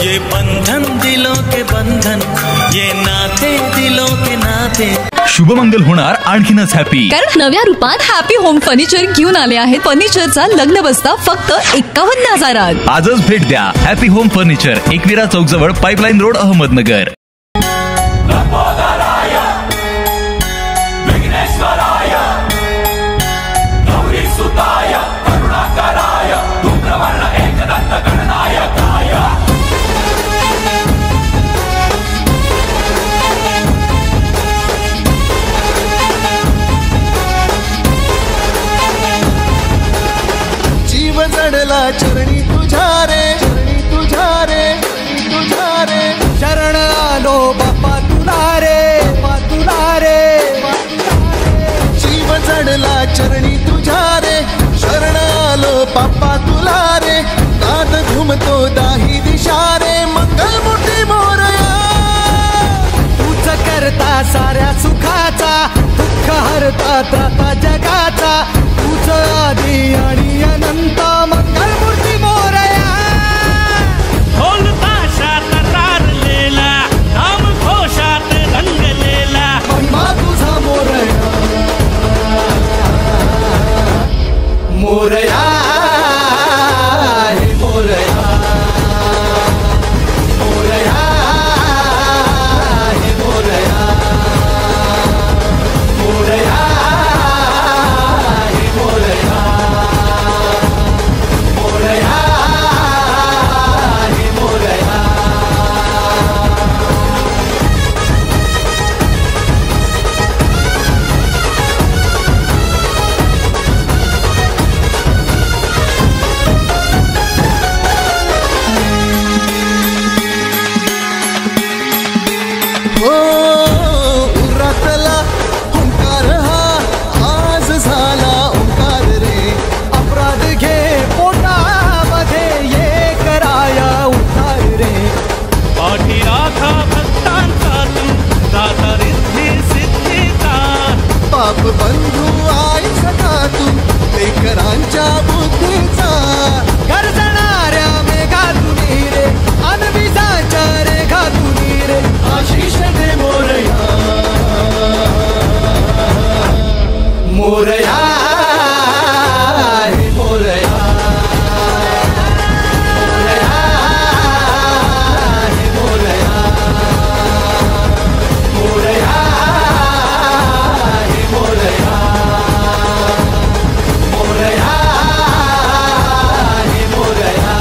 ये बंधन दिलों के बंधन, ये नाते दिलों के नाते। शुभमंगल होणार आणखीनच हॅपी, कारण नव्या रूपात हॅपी होम फर्निचर घेऊन आले आहेत. फर्निचरचा लग्न बस्ता फक्त 51,000. आजच भेट द्या हॅपी होम फर्निचर, एकविरा चौक जवळ, पाइपलाइन रोड, अहमदनगर. चढला चरणी तुझ्या रे, चरणी तुझ्या रे, तुझ्या रे, शरण आलो बाप्पा तुला रे, बाप्पा तुला रे, जीव चढला चरणी तुझ्या रे, शरण आलो बाप्पा तुला रे, नाद घुमतो दाही दिशा रे, मंगल मोठी मोरया, तूच करता साऱ्या सुखाचा, दुःख हरता त्राता जगाचा, तूच आदी आणि अनंत, मंगल मूर्ती मोरया. ढोल ताशात तारलेला, नाम घोषात रंगलेला, महिमा तुझा मोरया, मोरया हे मोरया, मोरया हे मोरया, मोरया हे मोरया, मोरया हे मोरया. हो उरातला ओंकार हा आज झाला ओंकार रे, अपराध घे पोटामध्ये ये कराया उद्धार रे, पाठी राखा भक्तांचा तू, दाता रिद्धी सिद्धीचा, पाप बंधू आई सखा तू, लेकरांच्या बुद्धीचा, गरजणाऱ्या मेघातुनी रे, अनविजाच्या रेखातुनी रे, आशिष दे मोरया, मोरया हे मोरया, मोरया हे मोरया, मोरया हे मोरया, मोरया हे मोरया.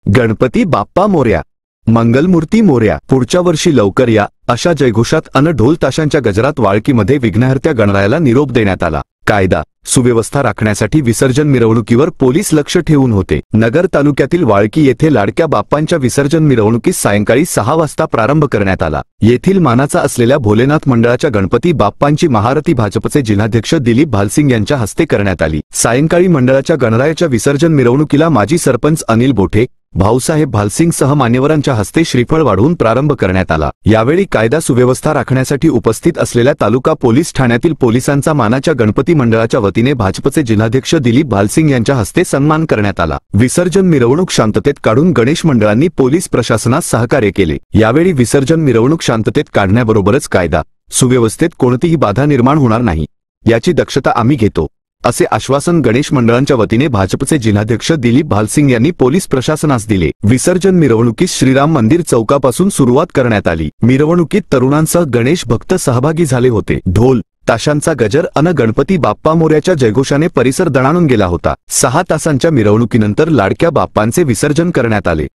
गणपती बाप्पा मोरया, मंगलमूर्ती मोरया, पुढच्या वर्षी लवकर या, अशा जयघोषात अन ढोल ताशांच्या गजरात वाळकीमध्ये विघ्नहर्त्या गणरायाला निरोप देण्यात आला. कायदा सुव्यवस्था राखण्यासाठी विसर्जन मिरवणुकीवर पोलीस लक्ष ठेवून होते. नगर तालुक्यातील वाळकी येथे लाडक्या बाप्पांच्या विसर्जन मिरवणुकीस सायंकाळी 6 वाजता प्रारंभ करण्यात आला. येथील मानाचा असलेल्या भोलेनाथ मंडळाच्या गणपती बाप्पांची महारती भाजपचे जिल्हाध्यक्ष दिलीप भालसिंग यांच्या हस्ते करण्यात आली. सायंकाळी मंडळाच्या गणरायाच्या विसर्जन मिरवणुकीला माजी सरपंच अनिल बोठे, भाऊसाहेब भालसिंग सह मान्यवरांच्या हस्ते श्रीफळ वाढवून प्रारंभ करण्यात आला. यावेळी कायदा सुव्यवस्था राखण्यासाठी उपस्थित असलेल्या तालुका पोलीस ठाण्यातील पोलिसांचा मानाच्या गणपती मंडळाच्या वतीने भाजपचे जिल्हाध्यक्ष दिलीप भालसिंग यांच्या हस्ते सन्मान करण्यात आला. विसर्जन मिरवणूक शांततेत काढून गणेश मंडळांनी पोलीस प्रशासनास सहकार्य केले. यावेळी विसर्जन मिरवणूक शांततेत काढण्याबरोबरच कायदा सुव्यवस्थेत कोणतीही बाधा निर्माण होणार नाही याची दक्षता आम्ही घेतो, असे आश्वासन गणेश मंडळांच्या वतीने भाजपचे जिल्हाध्यक्ष दिलीप भालसिंग यांनी पोलीस प्रशासनास दिले. विसर्जन मिरवणुकीस श्रीराम मंदिर चौकापासून सुरुवात करण्यात आली. मिरवणुकीत तरुणांसह गणेश भक्त सहभागी झाले होते. ढोल ताशांचा गजर अन गणपती बाप्पा मोरयाच्या जयघोषाने परिसर दणाणून गेला होता. 6 तासांच्या मिरवणुकीनंतर लाडक्या बाप्पांचे विसर्जन करण्यात आले.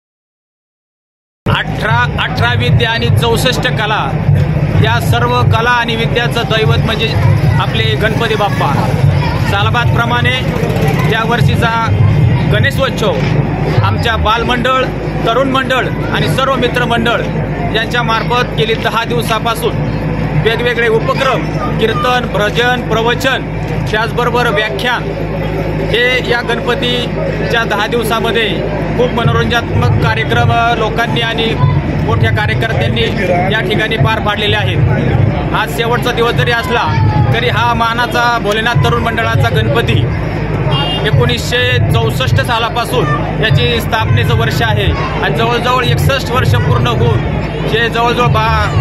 18 विद्या आणि 64 कला, या सर्व कला आणि विद्याचं दैवत म्हणजे आपले गणपती बाप्पा. सालबादप्रमाणे या वर्षीचा गणेशोत्सव आमच्या बालमंडळ, तरुण मंडळ आणि सर्व मित्रमंडळ यांच्यामार्फत गेली 10 दिवसापासून वेगवेगळे उपक्रम, कीर्तन, भजन, प्रवचन, त्याचबरोबर व्याख्यान हे या गणपतीच्या 10 दिवसामध्ये खूप मनोरंजनात्मक कार्यक्रम लोकांनी आणि मोठ्या कार्यकर्त्यांनी या ठिकाणी पार पाडलेले आहेत. आज शेवटचा दिवस जरी असला तरी हा मानाचा भोलेनाथ तरुण मंडळाचा गणपती 1964 सालापासून याची स्थापनेचं वर्ष आहे आणि जवळजवळ 61 वर्ष पूर्ण होऊन जे जवळजवळ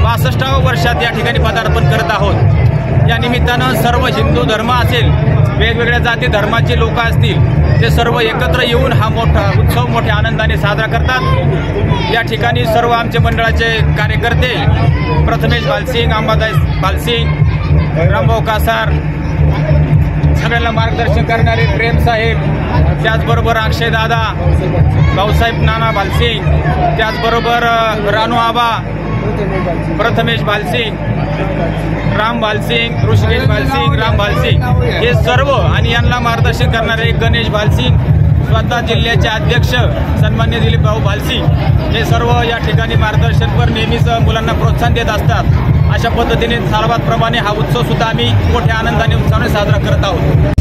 62व्या वर्षात या ठिकाणी पदार्पण करत आहोत. या निमित्तानं सर्व हिंदू धर्म असेल, वेगवेगळ्या जाती धर्माचे लोक असतील, ते सर्व एकत्र येऊन हा मोठा उत्सव मोठ्या आनंदाने साजरा करतात. या ठिकाणी सर्व आमचे मंडळाचे कार्यकर्ते प्रथमेश भालसिंग, अंबादास भालसिंग, रामभाऊ कासार, सगळ्यांना मार्गदर्शन करणारे प्रेम साहेब, त्याचबरोबर अक्षय दादा, भाऊसाहेब नाना भालसिंग, त्याचबरोबर रानू आबा, प्रथमेश भालसिंग, राम भालसिंग, ऋषिकेश भालसिंग, राम भालसिंग हे सर्व आणि यांना मार्गदर्शन करणारे गणेश भालसिंग, स्वतः जिल्ह्याचे अध्यक्ष सन्मान्य दिलीप भाऊ भालसिंग हे सर्व या ठिकाणी मार्गदर्शनपर नेहमीच मुलांना प्रोत्साहन देत असतात. अशा पद्धतीने सालबादप्रमाणे हा उत्सव सुद्धा आम्ही मोठ्या आनंदाने उत्साहाने साजरा करत आहोत.